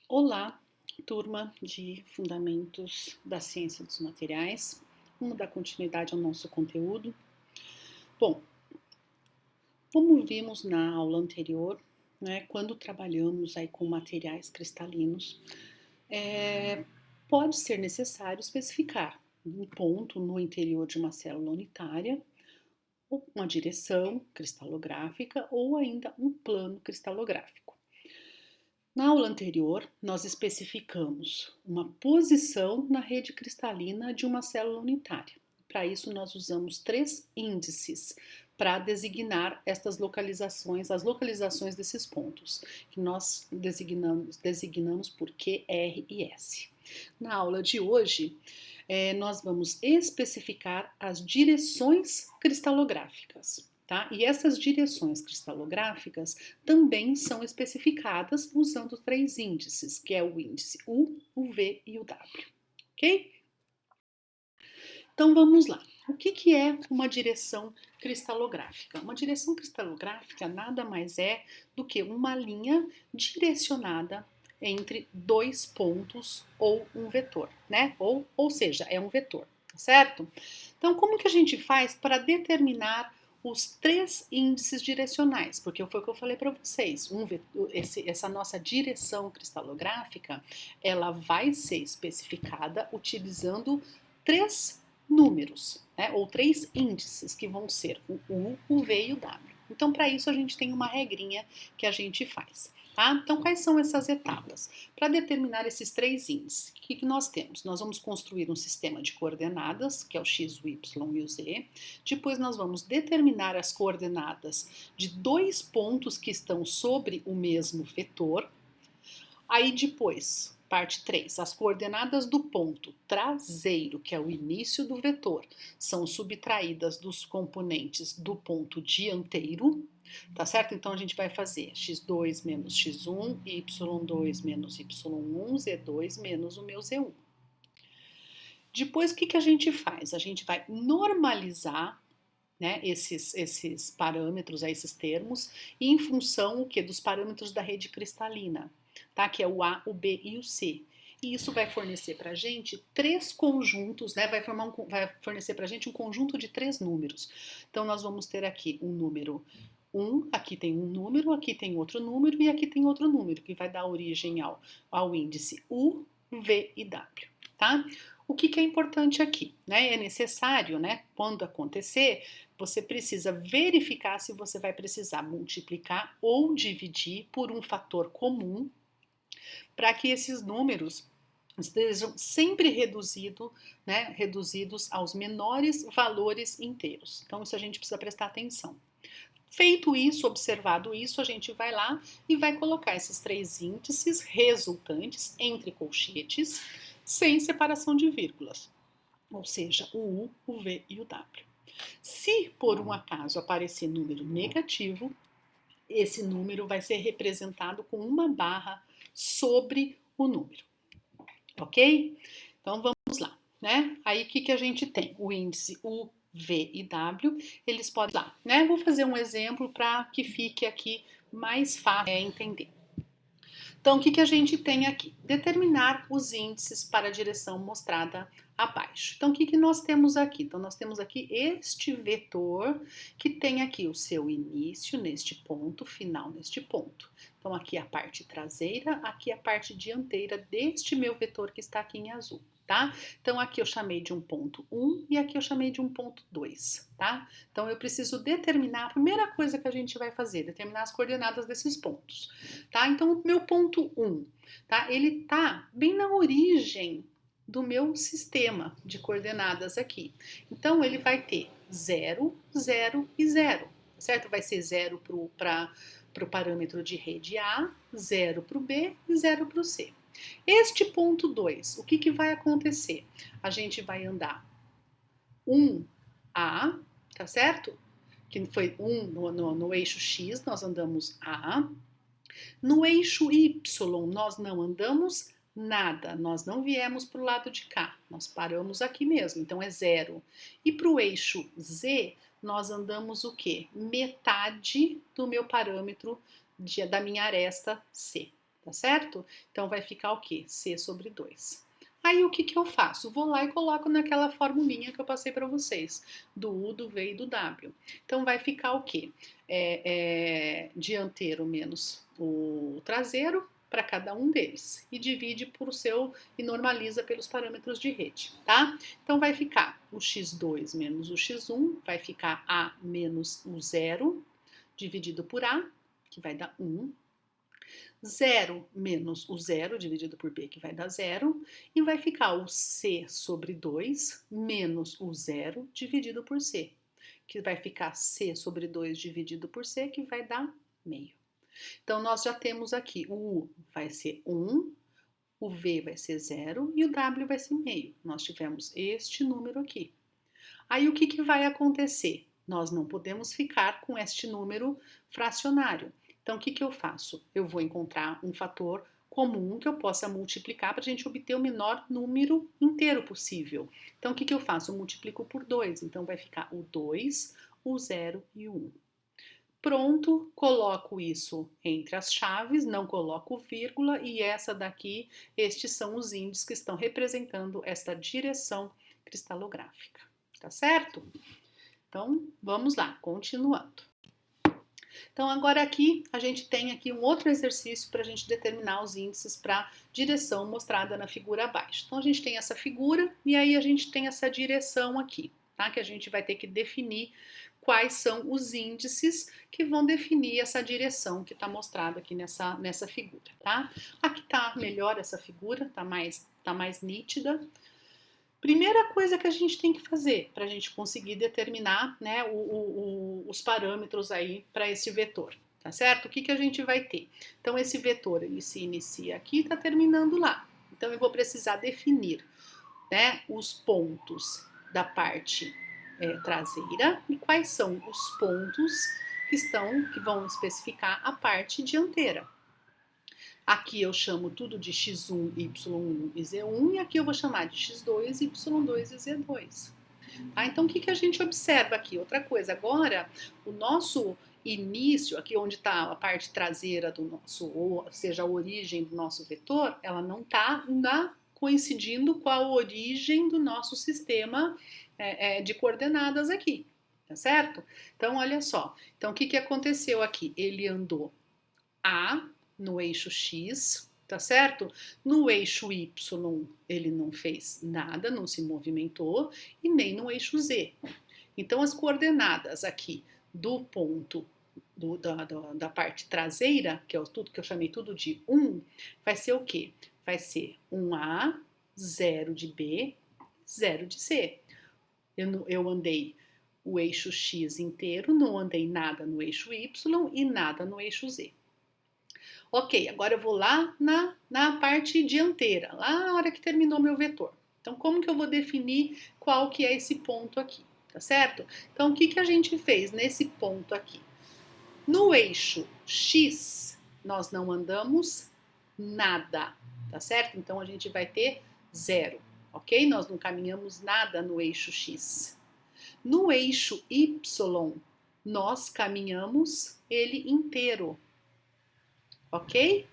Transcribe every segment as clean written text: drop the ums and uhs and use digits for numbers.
Olá, turma de Fundamentos da Ciência dos Materiais. Vamos dar continuidade ao nosso conteúdo. Bom, como vimos na aula anterior, quando trabalhamos aí com materiais cristalinos, pode ser necessário especificar um ponto no interior de uma célula unitária, ou uma direção cristalográfica, ou ainda um plano cristalográfico. Na aula anterior, nós especificamos uma posição na rede cristalina de uma célula unitária. Para isso, nós usamos 3 índices para designar estas localizações, as localizações desses pontos, que nós designamos por Q, R e S. Na aula de hoje, nós vamos especificar as direções cristalográficas. Tá? E essas direções cristalográficas também são especificadas usando 3 índices, que é o índice U, o V e o W, ok? Então vamos lá. O que é uma direção cristalográfica? Uma direção cristalográfica nada mais é do que uma linha direcionada entre 2 pontos ou um vetor, né? Ou seja, é um vetor, certo? Então, como que a gente faz para determinar os 3 índices direcionais? Porque foi o que eu falei para vocês. Essa nossa direção cristalográfica, ela vai ser especificada utilizando 3 números, né? Ou 3 índices, que vão ser o U, o V e o W. Então, para isso, a gente tem uma regrinha que a gente faz. Tá? Então, quais são essas etapas? Para determinar esses 3 índices, o que nós temos? Nós vamos construir um sistema de coordenadas, que é o x, o y e o z. Depois, nós vamos determinar as coordenadas de 2 pontos que estão sobre o mesmo vetor. Aí depois, parte 3, as coordenadas do ponto traseiro, que é o início do vetor, são subtraídas dos componentes do ponto dianteiro, tá certo? Então a gente vai fazer x2 menos x1, y2 menos y1, z2 menos o meu z1. Depois o que a gente faz? A gente vai normalizar, né, esses parâmetros, esses termos, em função o que? Dos parâmetros da rede cristalina, tá? Que é o A, o B e o C. E isso vai fornecer para a gente 3 conjuntos, né? Vai fornecer para a gente um conjunto de 3 números. Então, nós vamos ter aqui um número 1, aqui tem um número, aqui tem outro número e aqui tem outro número, que vai dar origem ao índice U, V e W, tá? O que é importante aqui, né? É necessário, né? Quando acontecer, você precisa verificar se você vai precisar multiplicar ou dividir por um fator comum para que esses números estejam sempre reduzidos aos menores valores inteiros. Então, isso a gente precisa prestar atenção. Feito isso, observado isso, a gente vai lá e vai colocar esses 3 índices resultantes entre colchetes, sem separação de vírgulas, ou seja, o U, o V e o W. Se por um acaso aparecer número negativo, esse número vai ser representado com uma barra sobre o número, ok? Então vamos lá, né? Aí o que a gente tem? O índice U, V e W, eles podem lá, né? Vou fazer um exemplo para que fique aqui mais fácil entender. Então, o que a gente tem aqui? Determinar os índices para a direção mostrada abaixo. Então, o que nós temos aqui? Então, nós temos aqui este vetor que tem aqui o seu início neste ponto, final neste ponto. Então, aqui a parte traseira, aqui a parte dianteira deste meu vetor que está aqui em azul. Tá? Então, aqui eu chamei de um ponto 1 e aqui eu chamei de um ponto 2, tá? Então, eu preciso determinar, a primeira coisa que a gente vai fazer, determinar as coordenadas desses pontos, tá? Então, o meu ponto 1, tá? Ele tá bem na origem do meu sistema de coordenadas aqui. Então, ele vai ter 0, 0 e 0, certo? Vai ser 0 para o parâmetro de rede A, 0 para o B e 0 para o C. Este ponto 2, o que vai acontecer? A gente vai andar 1A, tá certo? Que foi 1 no eixo X, nós andamos A. No eixo Y, nós não andamos nada, nós não viemos para o lado de cá, nós paramos aqui mesmo, então é 0. E para o eixo Z, nós andamos o quê? Metade do meu parâmetro da minha aresta C. tá certo? Então, vai ficar o quê? C sobre 2. Aí, o que que eu faço? Vou lá e coloco naquela formulinha que eu passei para vocês, do U, do V e do W. Então, vai ficar o quê? Dianteiro menos o traseiro para cada um deles. E divide por seu e normaliza pelos parâmetros de rede, tá? Então, vai ficar o x2 menos o x1, vai ficar A menos o zero, dividido por A, que vai dar 1. 0 menos o zero dividido por b, que vai dar 0, e vai ficar o c sobre 2 menos o zero dividido por c, que vai ficar c sobre 2 dividido por c, que vai dar meio. Então, nós já temos aqui o u vai ser 1, o v vai ser 0 e o w vai ser meio. Nós tivemos este número aqui. Aí, o que que vai acontecer? Nós não podemos ficar com este número fracionário. Então, o que que eu faço? Eu vou encontrar um fator comum que eu possa multiplicar para a gente obter o menor número inteiro possível. Então, o que que eu faço? Eu multiplico por 2. Então, vai ficar o 2, o 0 e o 1. Pronto, coloco isso entre as chaves, não coloco vírgula, e essa daqui, estes são os índices que estão representando esta direção cristalográfica. Tá certo? Então, vamos lá, continuando. Então, agora aqui, a gente tem aqui um outro exercício para a gente determinar os índices para direção mostrada na figura abaixo. Então, a gente tem essa figura e aí a gente tem essa direção aqui, tá? Que a gente vai ter que definir quais são os índices que vão definir essa direção que está mostrada aqui nessa figura, tá? Aqui tá melhor essa figura, tá mais nítida. Primeira coisa que a gente tem que fazer para a gente conseguir determinar, né, os parâmetros aí para esse vetor, tá certo? O que que a gente vai ter? Então, esse vetor, ele se inicia aqui e está terminando lá. Então, eu vou precisar definir, né, os pontos da parte traseira e quais são os pontos que vão especificar a parte dianteira. Aqui eu chamo tudo de x1, y1 e z1, e aqui eu vou chamar de x2, y2 e z2. Tá? Então, o que a gente observa aqui? Outra coisa, agora, o nosso início, aqui onde está a parte traseira do nosso, ou seja, a origem do nosso vetor, ela não está coincidindo com a origem do nosso sistema de coordenadas aqui, tá certo? Então, olha só. Então, o que aconteceu aqui? Ele andou A no eixo X, tá certo? No eixo Y ele não fez nada, não se movimentou, e nem no eixo Z. Então, as coordenadas aqui do ponto da parte traseira, que é tudo que eu chamei tudo de 1, vai ser o quê? Vai ser 1A, 0 de B, 0 de C. Eu andei o eixo X inteiro, não andei nada no eixo Y e nada no eixo Z. Ok, agora eu vou lá na parte dianteira, lá na hora que terminou meu vetor. Então, como que eu vou definir qual que é esse ponto aqui, tá certo? Então, o que a gente fez nesse ponto aqui? No eixo X, nós não andamos nada, tá certo? Então, a gente vai ter 0, ok? Nós não caminhamos nada no eixo X. No eixo Y, nós caminhamos ele inteiro, ok?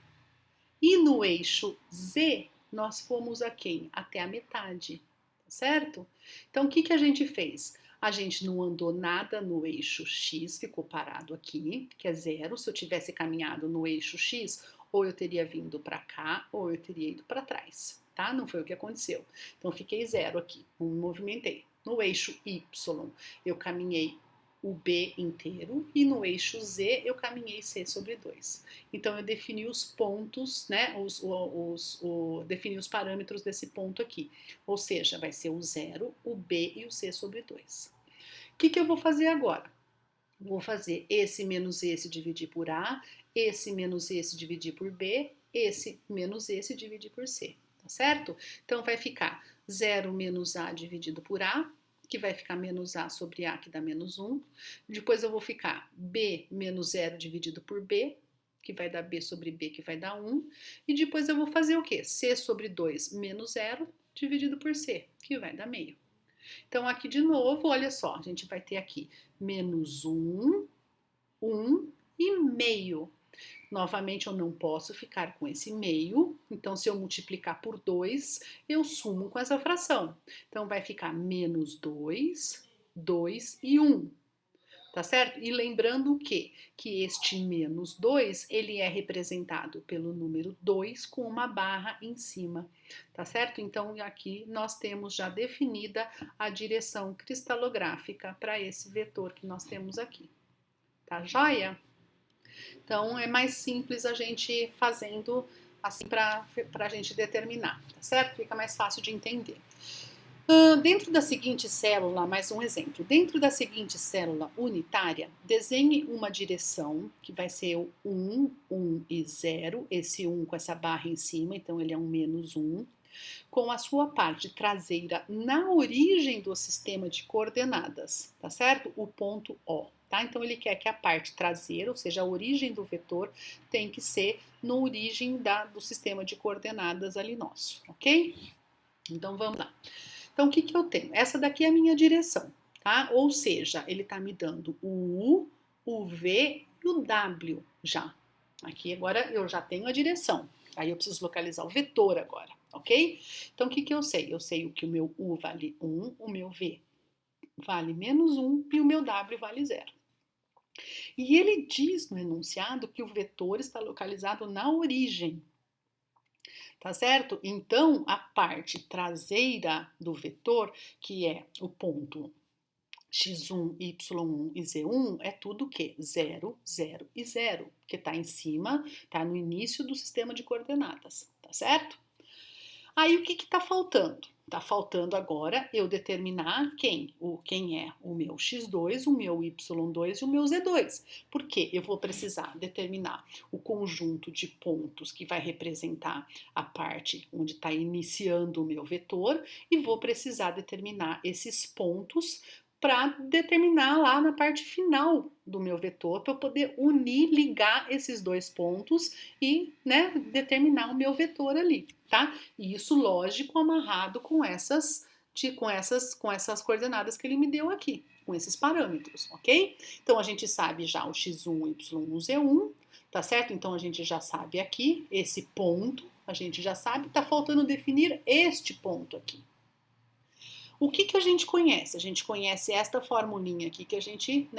E no eixo Z, nós fomos a quem? Até a metade, certo? Então, o que a gente fez? A gente não andou nada no eixo X, ficou parado aqui, que é 0. Se eu tivesse caminhado no eixo X, ou eu teria vindo para cá, ou eu teria ido para trás, tá? Não foi o que aconteceu. Então, fiquei 0 aqui, não me movimentei. No eixo Y, eu caminhei o B inteiro, e no eixo Z eu caminhei C sobre 2. Então, eu defini os pontos, né, defini os parâmetros desse ponto aqui. Ou seja, vai ser o 0, o B e o C sobre 2. O que eu vou fazer agora? Vou fazer esse menos esse dividir por A, esse menos esse dividir por B, esse menos esse dividir por C, tá certo? Então, vai ficar 0 menos A dividido por A, que vai ficar menos A sobre A, que dá menos 1. Depois eu vou ficar B menos 0 dividido por B, que vai dar B sobre B, que vai dar 1. E depois eu vou fazer o quê? C sobre 2 menos 0 dividido por C, que vai dar meio. Então, aqui de novo, olha só, a gente vai ter aqui menos 1, 1 e meio. Novamente, eu não posso ficar com esse meio, então se eu multiplicar por 2, eu sumo com essa fração. Então, vai ficar menos 2, 2 e 1. Tá certo? E lembrando o quê? Que este menos 2, ele é representado pelo número 2 com uma barra em cima, tá certo? Então, aqui nós temos já definida a direção cristalográfica para esse vetor que nós temos aqui. Tá joia? Então, é mais simples a gente fazendo assim para a gente determinar, tá certo? Fica mais fácil de entender. Dentro da seguinte célula, mais um exemplo, dentro da seguinte célula unitária, desenhe uma direção que vai ser o 1, 1 e 0, esse 1 com essa barra em cima, então ele é um menos 1, com a sua parte traseira na origem do sistema de coordenadas, tá certo? O ponto O, tá? Então ele quer que a parte traseira, ou seja, a origem do vetor, tem que ser na origem do sistema de coordenadas ali nosso, ok? Então vamos lá. Então, o que eu tenho? Essa daqui é a minha direção, tá? Ou seja, ele tá me dando o U, o V e o W já. Aqui agora eu já tenho a direção. Aí eu preciso localizar o vetor agora, ok? Então, o que eu sei? Eu sei que o meu U vale 1, o meu V vale menos 1 e o meu W vale 0. E ele diz no enunciado que o vetor está localizado na origem, tá certo? Então, a parte traseira do vetor, que é o ponto x1, y1 e z1, é tudo o quê? 0, 0 e 0, que está em cima, está no início do sistema de coordenadas, tá certo? Aí, o que está faltando? Está faltando agora eu determinar quem é o meu x2, o meu y2 e o meu z2. Porque eu vou precisar determinar o conjunto de pontos que vai representar a parte onde está iniciando o meu vetor e vou precisar determinar esses pontos para determinar lá na parte final do meu vetor, para eu poder unir, ligar esses dois pontos e, né, determinar o meu vetor ali, tá? E isso, lógico, amarrado com essas coordenadas que ele me deu aqui, com esses parâmetros, ok? Então, a gente sabe já o x1, y1, z1, tá certo? Então, a gente já sabe aqui esse ponto, a gente já sabe, tá faltando definir este ponto aqui. O que a gente conhece? A gente conhece esta formulinha aqui que a gente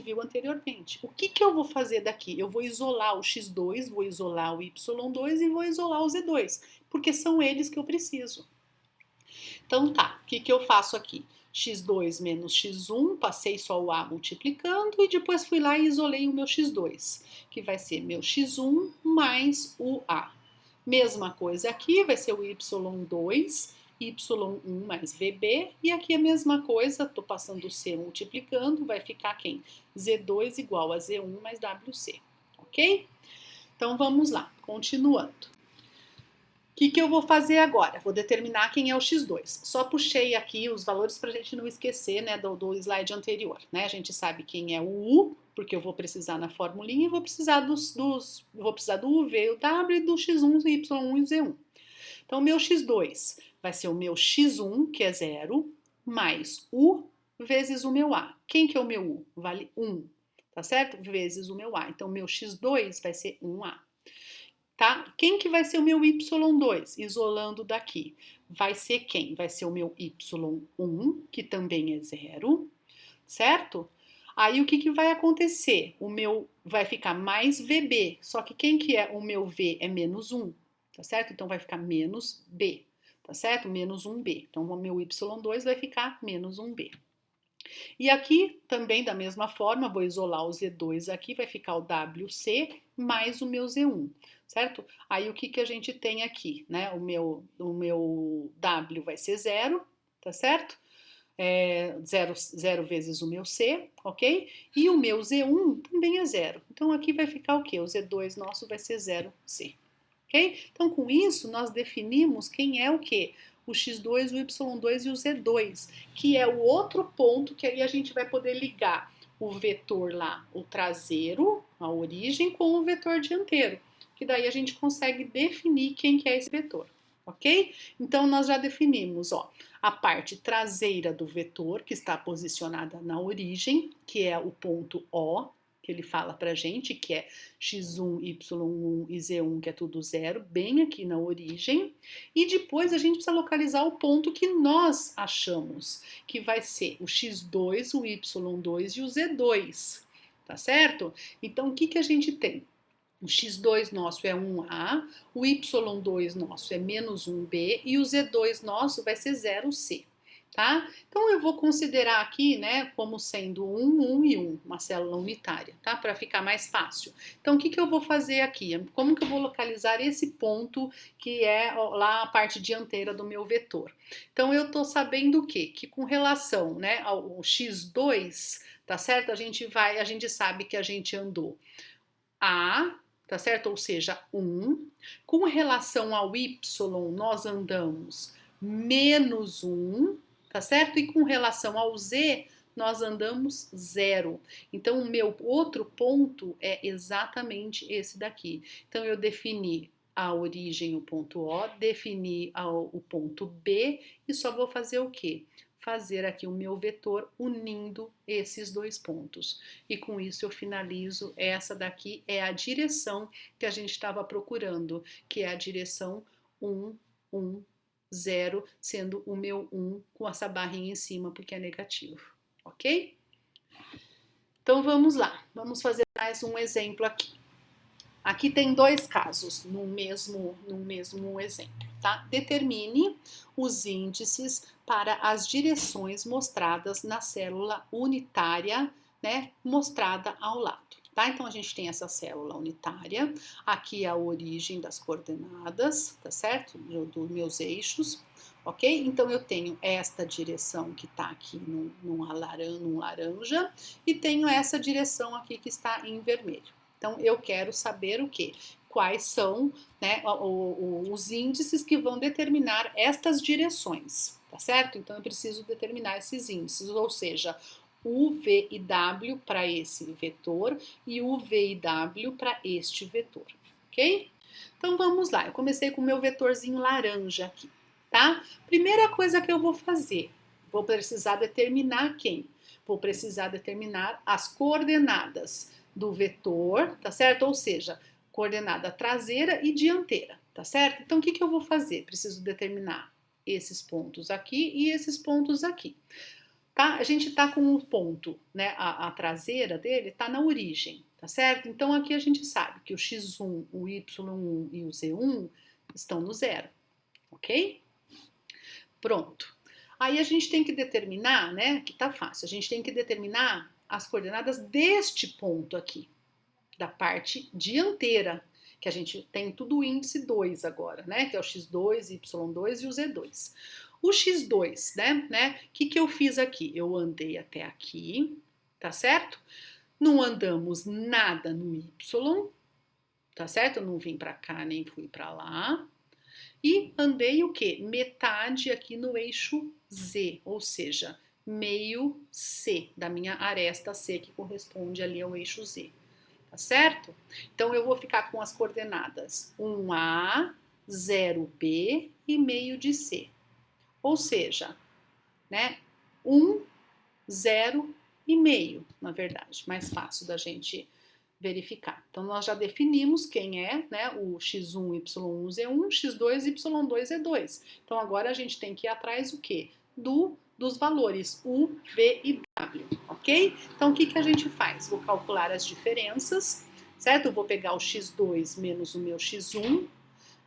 viu anteriormente. O que eu vou fazer daqui? Eu vou isolar o x2, vou isolar o y2 e vou isolar o z2, porque são eles que eu preciso. Então tá, o que eu faço aqui? x2 menos x1, passei só o a multiplicando e depois fui lá e isolei o meu x2, que vai ser meu x1 mais o a. Mesma coisa aqui, vai ser o y2, y1 mais vb, e aqui a mesma coisa, estou passando o c multiplicando, vai ficar quem? z2 igual a z1 mais wc, ok? Então vamos lá, continuando. O que eu vou fazer agora? Vou determinar quem é o x2. Só puxei aqui os valores para a gente não esquecer, né, do slide anterior, né? A gente sabe quem é o U, porque eu vou precisar na formulinha e vou precisar do U, V, o W, do x1, y1 e z1. Então, o meu x2 vai ser o meu x1, que é 0, mais U vezes o meu A. Quem que é o meu U? Vale 1, tá certo? Vezes o meu A. Então, o meu x2 vai ser 1A. Tá? Quem que vai ser o meu y2? Isolando daqui. Vai ser quem? Vai ser o meu y1, que também é 0, certo? Aí o que vai acontecer? O meu vai ficar mais VB, só que quem que é o meu V é menos 1, tá certo? Então vai ficar menos B, tá certo? Menos 1B. Então o meu y2 vai ficar menos 1B. E aqui também da mesma forma, vou isolar o Z2 aqui, vai ficar o WC mais o meu Z1, certo? Aí o que a gente tem aqui, né? O meu W vai ser 0, tá certo? 0 vezes o meu C, ok? E o meu Z1 também é 0. Então aqui vai ficar o quê? O Z2 nosso vai ser 0C, ok? Então com isso nós definimos quem é o quê? O x2, o y2 e o z2, que é o outro ponto que aí a gente vai poder ligar o vetor lá, o traseiro, a origem, com o vetor dianteiro, que daí a gente consegue definir quem que é esse vetor, ok? Então, nós já definimos, ó, a parte traseira do vetor, que está posicionada na origem, que é o ponto O, que ele fala pra gente, que é x1, y1 e z1, que é tudo zero, bem aqui na origem. E depois a gente precisa localizar o ponto que nós achamos, que vai ser o x2, o y2 e o z2, tá certo? Então, o que que a gente tem? O x2 nosso é 1a, o y2 nosso é menos 1b e o z2 nosso vai ser 0c. Tá? Então eu vou considerar aqui, né, como sendo 1 e 1, uma célula unitária, tá? Para ficar mais fácil. Então o que que eu vou fazer aqui? Como que eu vou localizar esse ponto que é lá a parte dianteira do meu vetor? Então eu tô sabendo o quê? Que com relação, né, ao x2, tá certo? A gente sabe que a gente andou a, tá certo? Ou seja, 1. Com relação ao y, nós andamos menos 1, tá certo? E com relação ao z, nós andamos 0. Então, o meu outro ponto é exatamente esse daqui. Então, eu defini a origem, o ponto O, defini o ponto B e só vou fazer o quê? Fazer aqui o meu vetor unindo esses dois pontos. E com isso eu finalizo. Essa daqui é a direção que a gente estava procurando, que é a direção 1, 1, 0, sendo o meu 1 com essa barrinha em cima, porque é negativo, ok? Então vamos lá, vamos fazer mais um exemplo aqui. Aqui tem dois casos no mesmo exemplo, tá? Determine os índices para as direções mostradas na célula unitária, né, mostrada ao lado. Tá? Então a gente tem essa célula unitária, aqui a origem das coordenadas, tá certo? Dos meus eixos, ok? Então eu tenho esta direção que está aqui num laranja e tenho essa direção aqui que está em vermelho. Então, eu quero saber o quê? Quais são, né, os índices que vão determinar estas direções, tá certo? Então, eu preciso determinar esses índices, ou seja, u, v e w para esse vetor e u, v e w para este vetor, ok? Então, vamos lá. Eu comecei com o meu vetorzinho laranja aqui, tá? Primeira coisa que eu vou fazer, vou precisar determinar quem? Vou precisar determinar as coordenadas do vetor, tá certo? Ou seja, coordenada traseira e dianteira, tá certo? Então, o que que eu vou fazer? Preciso determinar esses pontos aqui e esses pontos aqui. Tá? A gente tá com um ponto, né? A traseira dele tá na origem, tá certo? Então, aqui a gente sabe que o x1, o y1 e o z1 estão no zero, ok? Pronto. Aí a gente tem que determinar, né? Que tá fácil. A gente tem que determinar as coordenadas deste ponto aqui, da parte dianteira, que a gente tem tudo o índice 2 agora, né? Que é o x2, y2 e o z2. O x2, né? O que eu fiz aqui? Eu andei até aqui, tá certo? Não andamos nada no y, tá certo? Eu não vim para cá nem fui para lá. E andei o quê? Metade aqui no eixo Z, ou seja, meio C, da minha aresta C, que corresponde ali ao eixo Z, tá certo? Então, eu vou ficar com as coordenadas 1A, 0B e meio de C. Ou seja, né, 1, 0 e meio, na verdade, mais fácil da gente verificar. Então, nós já definimos quem é, né, o x1, y1, z1, x2, y2, z2. Então, agora a gente tem que ir atrás o quê? Dos valores u, v e w, ok? Então, o que que a gente faz? Vou calcular as diferenças, certo? Eu vou pegar o x2 menos o meu x1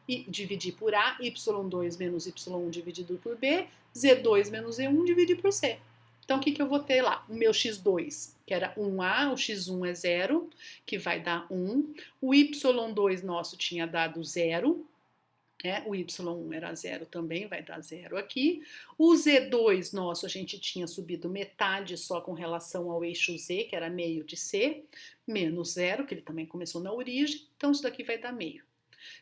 e dividir por a, y2 menos y1 dividido por b, z2 menos z1 dividido por c. Então, o que que eu vou ter lá? O meu x2, que era 1a, o x1 é 0, que vai dar 1. O y2 nosso tinha dado 0, né? O y1 era 0 também, vai dar 0 aqui. O z2 nosso, a gente tinha subido metade só com relação ao eixo z, que era meio de c, menos 0, que ele também começou na origem, então isso daqui vai dar meio.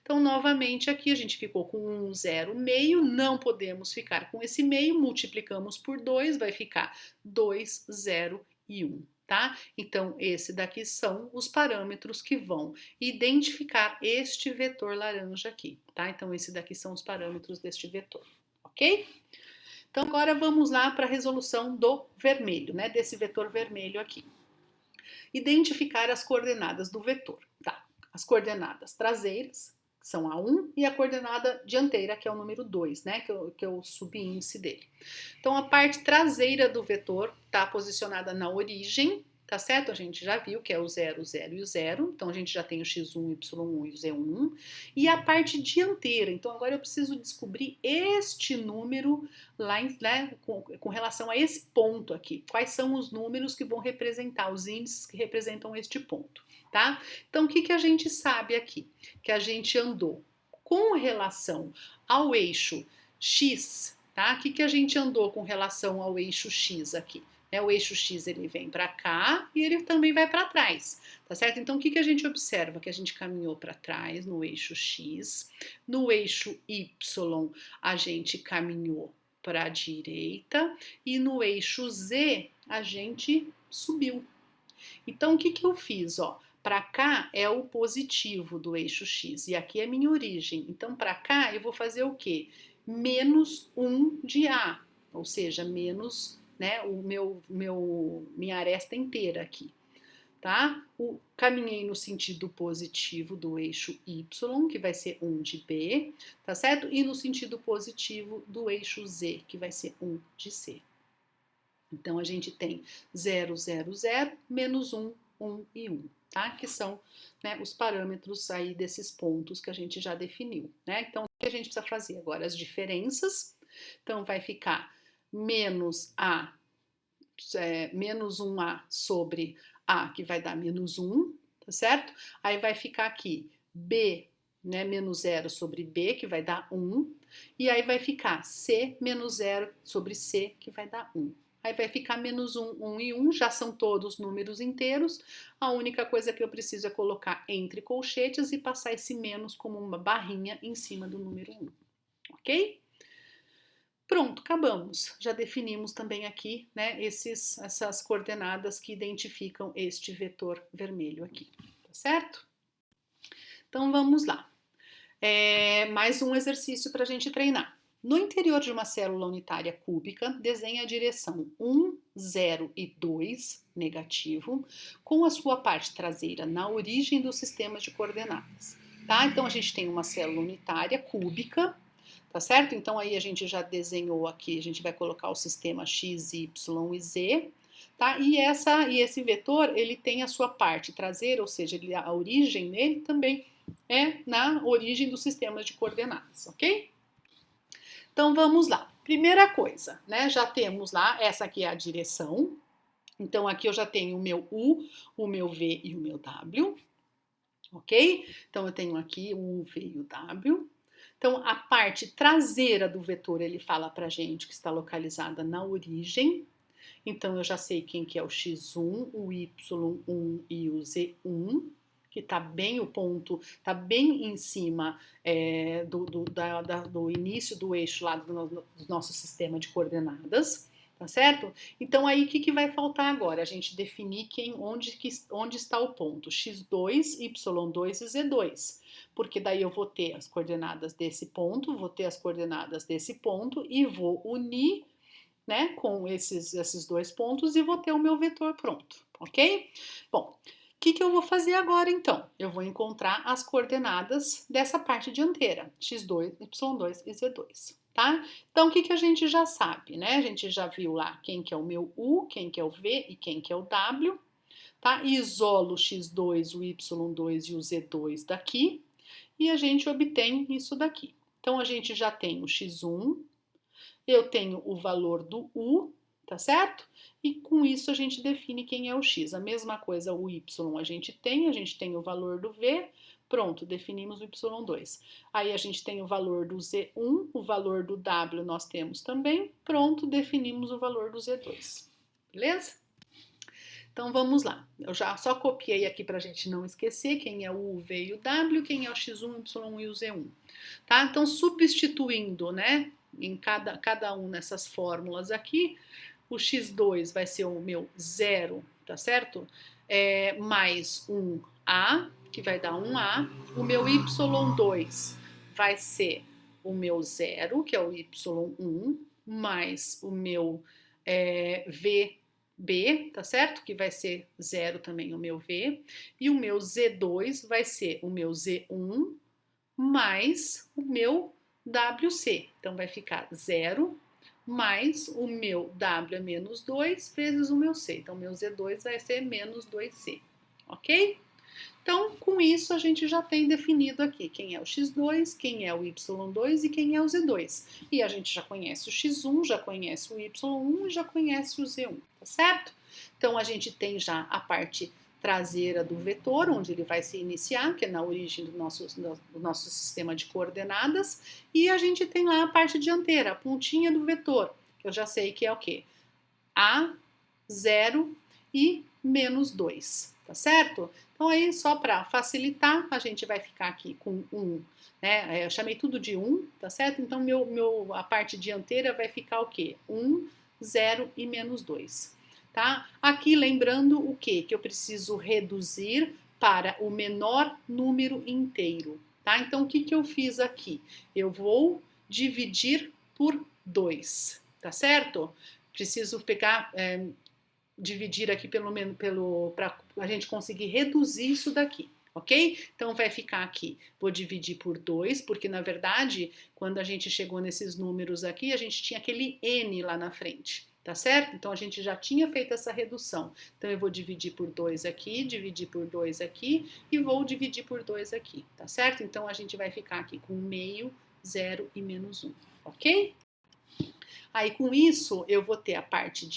Então, novamente, aqui a gente ficou com 1, 0, meio, não podemos ficar com esse meio, multiplicamos por 2, vai ficar 2, 0 e 1, tá? Então, esse daqui são os parâmetros que vão identificar este vetor laranja aqui, tá? Então, esse daqui são os parâmetros deste vetor, ok? Então, agora vamos lá para a resolução do vermelho, né? Desse vetor vermelho aqui. Identificar as coordenadas do vetor. Tá? As coordenadas traseiras, que são a 1, e a coordenada dianteira, que é o número 2, né? Que é o subíndice dele. Então, a parte traseira do vetor está posicionada na origem, tá certo? A gente já viu que é o 0, 0 e o 0. Então, a gente já tem o x1, y1 e o z1. E a parte dianteira. Então, agora eu preciso descobrir este número lá, né, com relação a esse ponto aqui. Quais são os números que vão representar, os índices que representam este ponto, tá? Então, o que a gente sabe aqui? Que a gente andou com relação ao eixo x, tá? O que a gente andou com relação ao eixo x aqui? O eixo x ele vem para cá e ele também vai para trás, tá certo? Então, o que a gente observa? Que a gente caminhou para trás no eixo x, no eixo y a gente caminhou para a direita e no eixo z a gente subiu. Então, o que eu fiz? Para cá é o positivo do eixo x e aqui é minha origem. Então, para cá eu vou fazer o quê? Menos 1 de A, ou seja, menos, né, minha aresta inteira aqui, tá? Caminhei no sentido positivo do eixo y, que vai ser 1 de B, tá certo? E no sentido positivo do eixo z, que vai ser 1 de C. Então, a gente tem 0, 0, 0, menos 1, 1 e 1, tá? Que são, né, os parâmetros aí desses pontos que a gente já definiu, né? Então, o que a gente precisa fazer agora? As diferenças. Então, vai ficar menos A, menos 1A sobre A, que vai dar menos 1, tá certo? Aí vai ficar aqui B, né, menos 0 sobre B, que vai dar 1. E aí vai ficar C menos 0 sobre C, que vai dar 1. Aí vai ficar menos 1, 1 e 1, já são todos números inteiros. A única coisa que eu preciso é colocar entre colchetes e passar esse menos como uma barrinha em cima do número 1, ok? Pronto, acabamos. Já definimos também aqui, né, essas coordenadas que identificam este vetor vermelho aqui, tá certo? Então vamos lá. Mais um exercício para a gente treinar. No interior de uma célula unitária cúbica, desenhe a direção 1, 0 e 2, negativo, com a sua parte traseira na origem do sistema de coordenadas. Tá? Então a gente tem uma célula unitária cúbica, tá certo? Então aí a gente já desenhou aqui, a gente vai colocar o sistema x, y e z, tá? E esse vetor, ele tem a sua parte traseira, ou seja, a origem dele também é na origem do sistema de coordenadas, ok? Então vamos lá. Primeira coisa, né? Já temos lá, essa aqui é a direção. Então aqui eu já tenho o meu U, o meu V e o meu W, ok? Então eu tenho aqui o U, V e o W. Então, a parte traseira do vetor, ele fala pra gente que está localizada na origem. Então, eu já sei quem que é o x1, o y1 e o z1, que tá bem o ponto, tá bem em cima do início do eixo lá do nosso sistema de coordenadas, tá certo? Então, aí, o que vai faltar agora? A gente definir onde está o ponto x2, y2 e z2. Porque daí eu vou ter as coordenadas desse ponto, vou ter as coordenadas desse ponto e vou unir, né, com esses dois pontos e vou ter o meu vetor pronto, ok? Bom, o que eu vou fazer agora então? Eu vou encontrar as coordenadas dessa parte dianteira, x2, y2 e z2, tá? Então, o que a gente já sabe, né? A gente já viu lá quem que é o meu U, quem que é o V e quem que é o W, tá? Isolo o x2, o y2 e o z2 daqui, e a gente obtém isso daqui. Então, a gente já tem o x1, eu tenho o valor do U, tá certo? E com isso a gente define quem é o x. A mesma coisa o y a gente tem o valor do V, pronto, definimos o y2. Aí a gente tem o valor do z1, o valor do W nós temos também, pronto, definimos o valor do z2. Beleza? Então vamos lá, eu já só copiei aqui para a gente não esquecer quem é o U, V e o W, quem é o X1, Y1 e o Z1, tá? Então substituindo, né, em cada um nessas fórmulas aqui, o X2 vai ser o meu 0, tá certo? Mais um A, que vai dar um A, o meu Y2 vai ser o meu 0, que é o Y1, mais o meu V B, tá certo? Que vai ser 0 também o meu V. E o meu Z2 vai ser o meu Z1 mais o meu WC. Então, vai ficar 0 mais o meu W é menos 2 vezes o meu C. Então, meu Z2 vai ser menos 2C, ok? Então, com isso, a gente já tem definido aqui quem é o x2, quem é o y2 e quem é o z2. E a gente já conhece o x1, já conhece o y1 e já conhece o z1, tá certo? Então, a gente tem já a parte traseira do vetor, onde ele vai se iniciar, que é na origem do nosso sistema de coordenadas, e a gente tem lá a parte dianteira, a pontinha do vetor, que eu já sei que é o quê? A, 0 e menos 2, tá certo? Então, aí, só para facilitar, a gente vai ficar aqui com 1, né? Eu chamei tudo de 1, tá certo? Então, a parte dianteira vai ficar o quê? 1, 0 e menos 2, tá? Aqui, lembrando o quê? Que eu preciso reduzir para o menor número inteiro, tá? Então, o que eu fiz aqui? Eu vou dividir por 2, tá certo? Preciso pegar, dividir aqui pelo menos para a gente conseguir reduzir isso daqui, ok? Então vai ficar aqui, vou dividir por 2, porque na verdade, quando a gente chegou nesses números aqui, a gente tinha aquele n lá na frente, tá certo? Então a gente já tinha feito essa redução. Então eu vou dividir por 2 aqui, dividir por 2 aqui e vou dividir por 2 aqui, tá certo? Então a gente vai ficar aqui com meio, 0 e menos 1, ok? Aí com isso eu vou ter a parte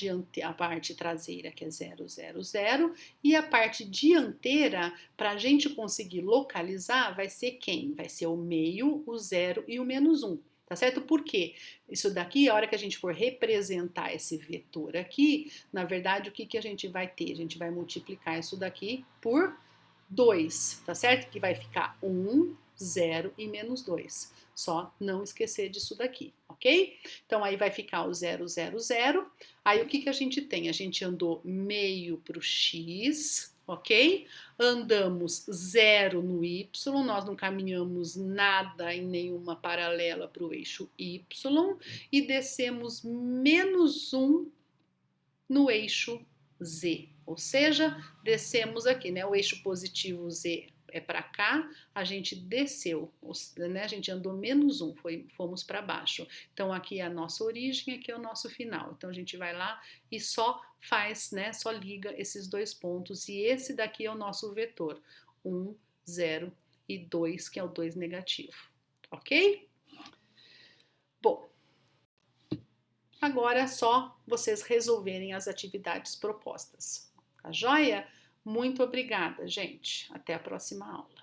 traseira que é 0, 0, 0 e a parte dianteira, para a gente conseguir localizar, vai ser quem? Vai ser o meio, o 0 e o menos 1. Tá certo? Por quê? Isso daqui, a hora que a gente for representar esse vetor aqui, na verdade, o que a gente vai ter? A gente vai multiplicar isso daqui por 2, tá certo? Que vai ficar 1, 0 e menos 2. Só não esquecer disso daqui, ok? Então, aí vai ficar o 0, 0, 0. Aí, o que a gente tem? A gente andou meio para o x, ok? Andamos 0 no y, nós não caminhamos nada em nenhuma paralela para o eixo y e descemos menos 1 no eixo z, ou seja, descemos aqui, né? O eixo positivo z é para cá, a gente desceu, né? A gente andou menos 1, fomos para baixo. Então, aqui é a nossa origem, aqui é o nosso final. Então, a gente vai lá e só faz, né? Só liga esses dois pontos. E esse daqui é o nosso vetor, 1, 0 e 2, que é o 2 negativo. Ok? Bom, agora é só vocês resolverem as atividades propostas. Tá joia? Muito obrigada, gente. Até a próxima aula.